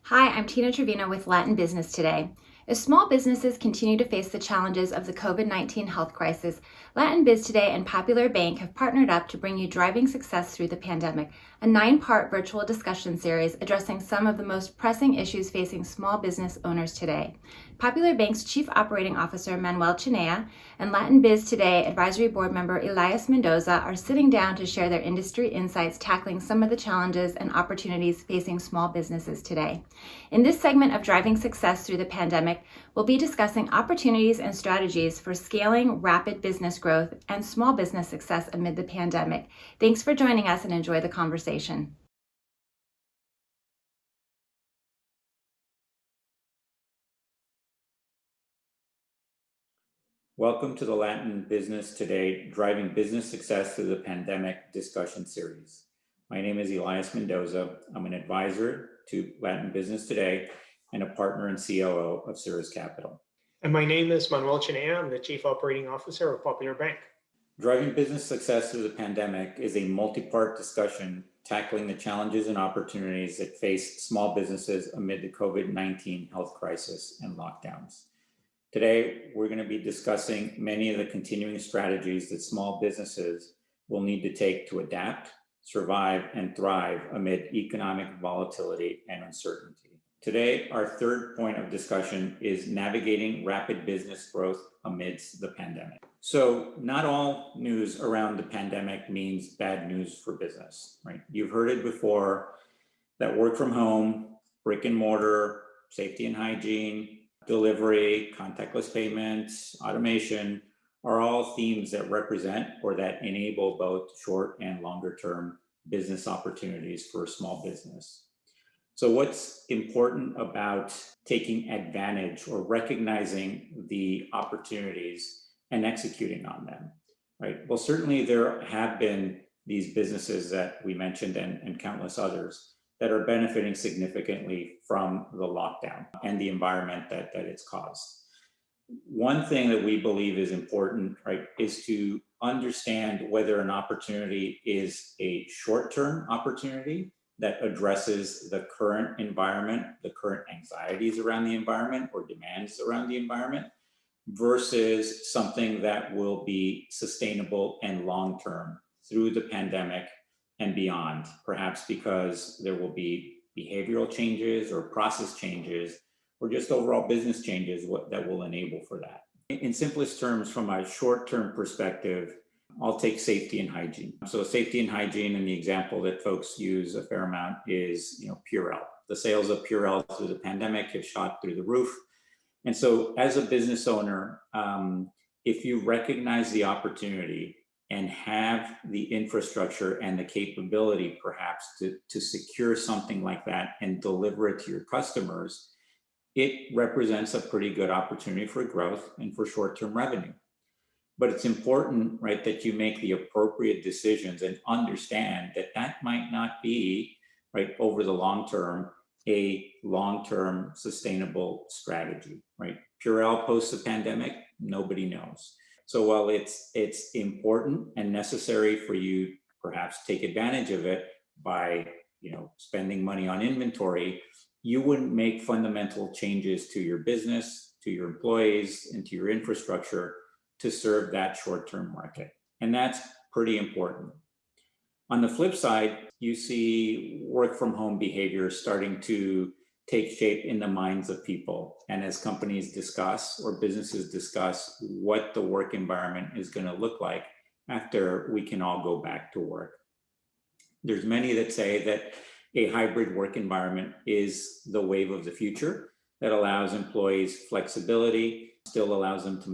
Hi, I'm Tina Trevino with Latin Business Today. As small businesses continue to face the challenges of the COVID 19 health crisis, Latin Biz Today and Popular Bank have partnered up to bring you Driving Success Through the Pandemic, a 9-part virtual discussion series addressing some of the most pressing issues facing small business owners today. Popular Bank's Chief Operating Officer Manuel Chinea and Latin Biz Today Advisory Board member Elias Mendoza are sitting down to share their industry insights tackling some of the challenges and opportunities facing small businesses today. In this segment of Driving Success Through the Pandemic, we'll be discussing opportunities and strategies for scaling rapid business growth and small business success amid the pandemic. Thanks for joining us and enjoy the conversation. Welcome to the Latin Business Today Driving Business Success Through the Pandemic discussion series. My name is Elias Mendoza. I'm an advisor to Latin Business Today and a partner and COO of Cirrus Capital. And my name is Manuel Chinea. I'm the Chief Operating Officer of Popular Bank. Driving Business Success Through the Pandemic is a multi-part discussion tackling the challenges and opportunities that face small businesses amid the COVID-19 health crisis and lockdowns. Today, we're going to be discussing many of the continuing strategies that small businesses will need to take to adapt, survive, and thrive amid economic volatility and uncertainty. Today, our third point of discussion is navigating rapid business growth amidst the pandemic. So not all news around the pandemic means bad news for business, right? You've heard it before that work from home, brick and mortar, safety and hygiene, delivery, contactless payments, automation are all themes that represent or that enable both short and longer term business opportunities for a small business. So what's important about taking advantage or recognizing the opportunities and executing on them, right? Well, certainly there have been these businesses that we mentioned and countless others that are benefiting significantly from the lockdown and the environment that it's caused. One thing that we believe is important, right, is to understand whether an opportunity is a short-term opportunity that addresses the current environment, the current anxieties around the environment or demands around the environment, versus something that will be sustainable and long-term through the pandemic and beyond, perhaps because there will be behavioral changes or process changes or just overall business changes that will enable for that. In simplest terms, from a short-term perspective, I'll take safety and hygiene. So safety and hygiene, and the example that folks use a fair amount is, Purell. The sales of Purell through the pandemic have shot through the roof. And so as a business owner, if you recognize the opportunity and have the infrastructure and the capability perhaps to secure something like that and deliver it to your customers, it represents a pretty good opportunity for growth and for short-term revenue. But it's important, right, that you make the appropriate decisions and understand that that might not be, right, over the long term, a long-term sustainable strategy, right? Purell post the pandemic, nobody knows. So while it's important and necessary for you perhaps take advantage of it by spending money on inventory, you wouldn't make fundamental changes to your business, to your employees, and to your infrastructure to serve that short-term market. And that's pretty important. On the flip side, you see work from home behavior starting to take shape in the minds of people. And as companies discuss or businesses discuss what the work environment is going to look like after we can all go back to work. There's many that say that a hybrid work environment is the wave of the future that allows employees flexibility, still allows them to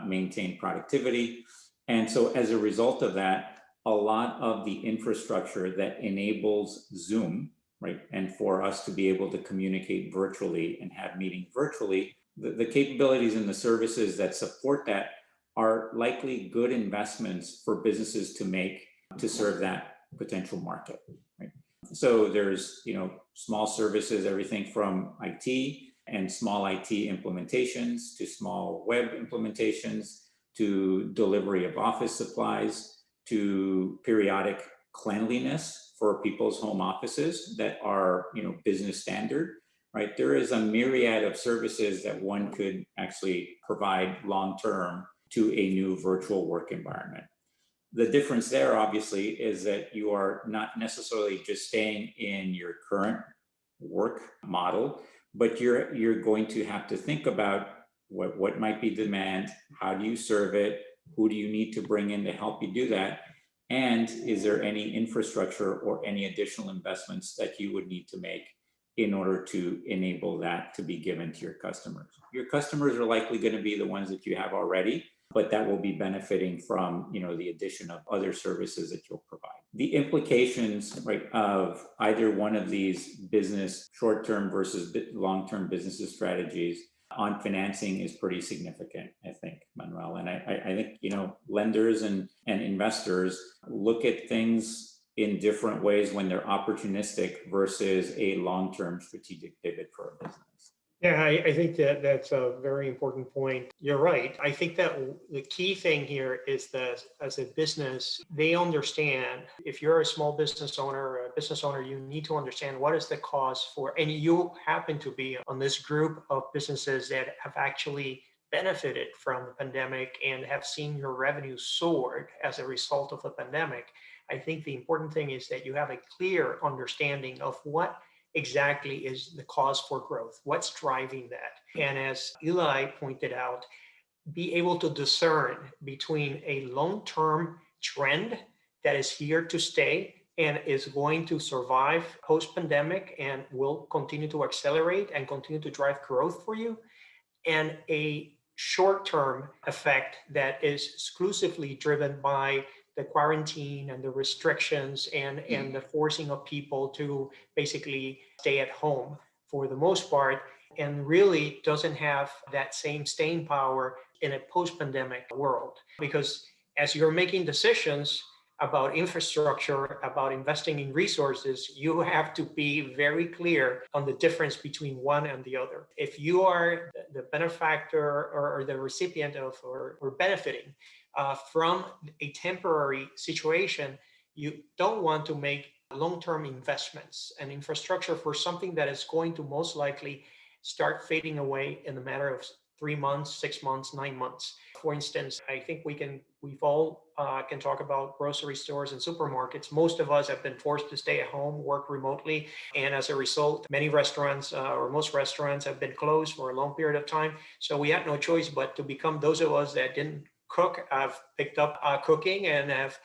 maintain productivity. And so as a result of that, a lot of the infrastructure that enables Zoom, right, and for us to be able to communicate virtually and have meetings virtually, the capabilities and the services that support that are likely good investments for businesses to make to serve that potential market, right? So there's, small services, everything from IT and small IT implementations to small web implementations to delivery of office supplies to periodic cleanliness for people's home offices that are, business standard, right? There is a myriad of services that one could actually provide long term to a new virtual work environment. The difference there, obviously, is that you are not necessarily just staying in your current work model, but you're going to have to think about what might be demand, how do you serve it, who do you need to bring in to help you do that, and is there any infrastructure or any additional investments that you would need to make in order to enable that to be given to your customers. Your customers are likely going to be the ones that you have already, but that will be benefiting from the addition of other services that you'll provide. The implications, right, of either one of these business short-term versus long-term business strategies on financing is pretty significant, I think, Manuel. And I think lenders and investors look at things in different ways when they're opportunistic versus a long-term strategic pivot for a business. Yeah, I think that that's a very important point. You're right. I think that the key thing here is that as a business, they understand if you're a small business owner or a business owner, you need to understand what is the cost for, and you happen to be on this group of businesses that have actually benefited from the pandemic and have seen your revenue soared as a result of the pandemic. I think the important thing is that you have a clear understanding of what exactly is the cause for growth, what's driving that. And as Eli pointed out, be able to discern between a long-term trend that is here to stay and is going to survive post-pandemic and will continue to accelerate and continue to drive growth for you, and a short-term effect that is exclusively driven by the quarantine and the restrictions and the forcing of people to basically stay at home for the most part, and really doesn't have that same staying power in a post-pandemic world. Because as you're making decisions about infrastructure, about investing in resources, you have to be very clear on the difference between one and the other. If you are the benefactor or the recipient of or benefiting from a temporary situation, you don't want to make long-term investments and infrastructure for something that is going to most likely start fading away in a matter of 3 months, 6 months, 9 months. For instance, I think we've all can talk about grocery stores and supermarkets. Most of us have been forced to stay at home, work remotely, and as a result, many restaurants or most restaurants have been closed for a long period of time. So we had no choice but to become those of us that didn't cook, have picked up cooking and have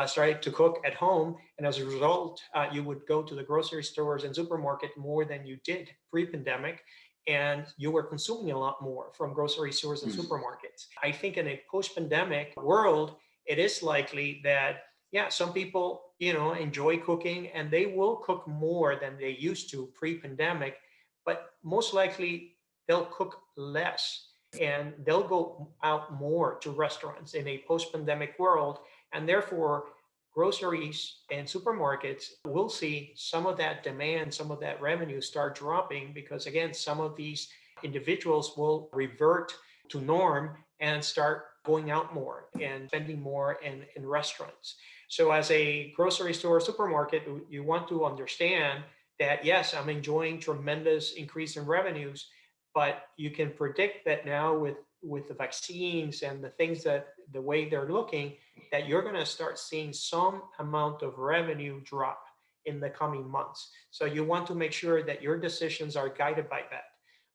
started to cook at home. And as a result, you would go to the grocery stores and supermarket more than you did pre-pandemic. And you were consuming a lot more from grocery stores and supermarkets. I think in a post-pandemic world, it is likely that, yeah, some people, enjoy cooking and they will cook more than they used to pre-pandemic, but most likely they'll cook less and they'll go out more to restaurants in a post-pandemic world. And therefore, groceries and supermarkets will see some of that demand, some of that revenue start dropping because, again, some of these individuals will revert to norm and start going out more and spending more in restaurants. So as a grocery store, supermarket, you want to understand that, yes, I'm enjoying tremendous increase in revenues, but you can predict that now with the vaccines and the things that the way they're looking, that you're going to start seeing some amount of revenue drop in the coming months. So you want to make sure that your decisions are guided by that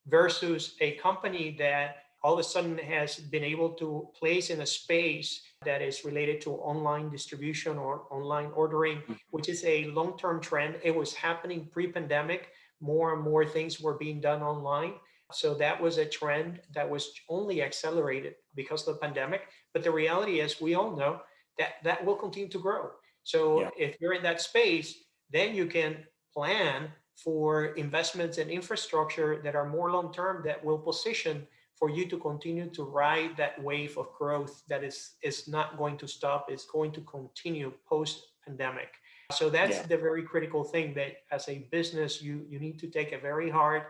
versus a company that all of a sudden has been able to place in a space that is related to online distribution or online ordering, which is a long-term trend. It was happening pre-pandemic. More and more things were being done online. So that was a trend that was only accelerated because of the pandemic. But the reality is, we all know that will continue to grow. So if you're in that space, then you can plan for investments in infrastructure that are more long-term, that will position for you to continue to ride that wave of growth that is not going to stop, is going to continue post-pandemic. So that's the very critical thing, that as a business, you need to take a very hard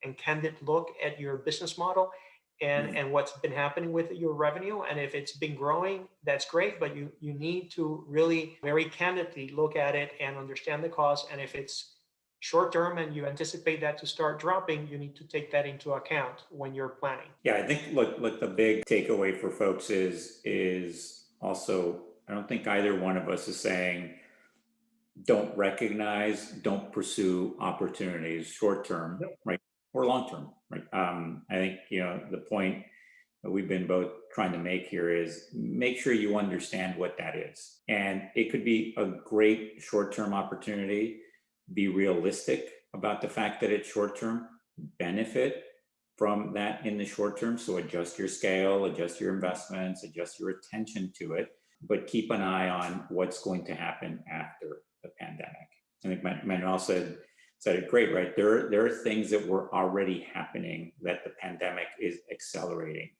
and candid look at your business model and what's been happening with your revenue. And if it's been growing, that's great, but you need to really very candidly look at it and understand the cost. And if it's short term and you anticipate that to start dropping, you need to take that into account when you're planning. Yeah, I think look the big takeaway for folks is also I don't think either one of us is saying don't pursue opportunities short term, Yep. right, or long term, right. I think the point that we've been both trying to make here is make sure you understand what that is, and it could be a great short term opportunity. Be realistic about the fact that it's short term. Benefit from that in the short term, so adjust your scale, adjust your investments, adjust your attention to it, but keep an eye on what's going to happen after the pandemic. I think Manuel said it great, right? There are things that were already happening that the pandemic is accelerating.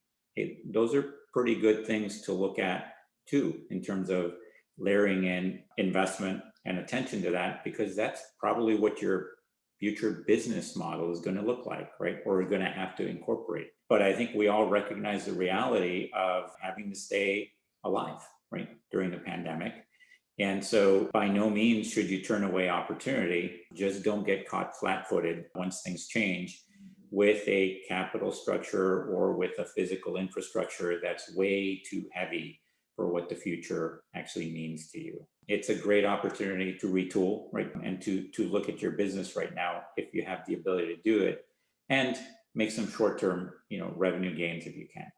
Those are pretty good things to look at too, in terms of layering in investment and attention to that, because that's probably what your future business model is going to look like, right? Or we're going to have to incorporate. But I think we all recognize the reality of having to stay alive, right, during the pandemic. And so by no means should you turn away opportunity. Just don't get caught flat footed once things change with a capital structure or with a physical infrastructure that's way too heavy for what the future actually means to you. It's a great opportunity to retool, right? And to look at your business right now if you have the ability to do it and make some short-term, revenue gains if you can.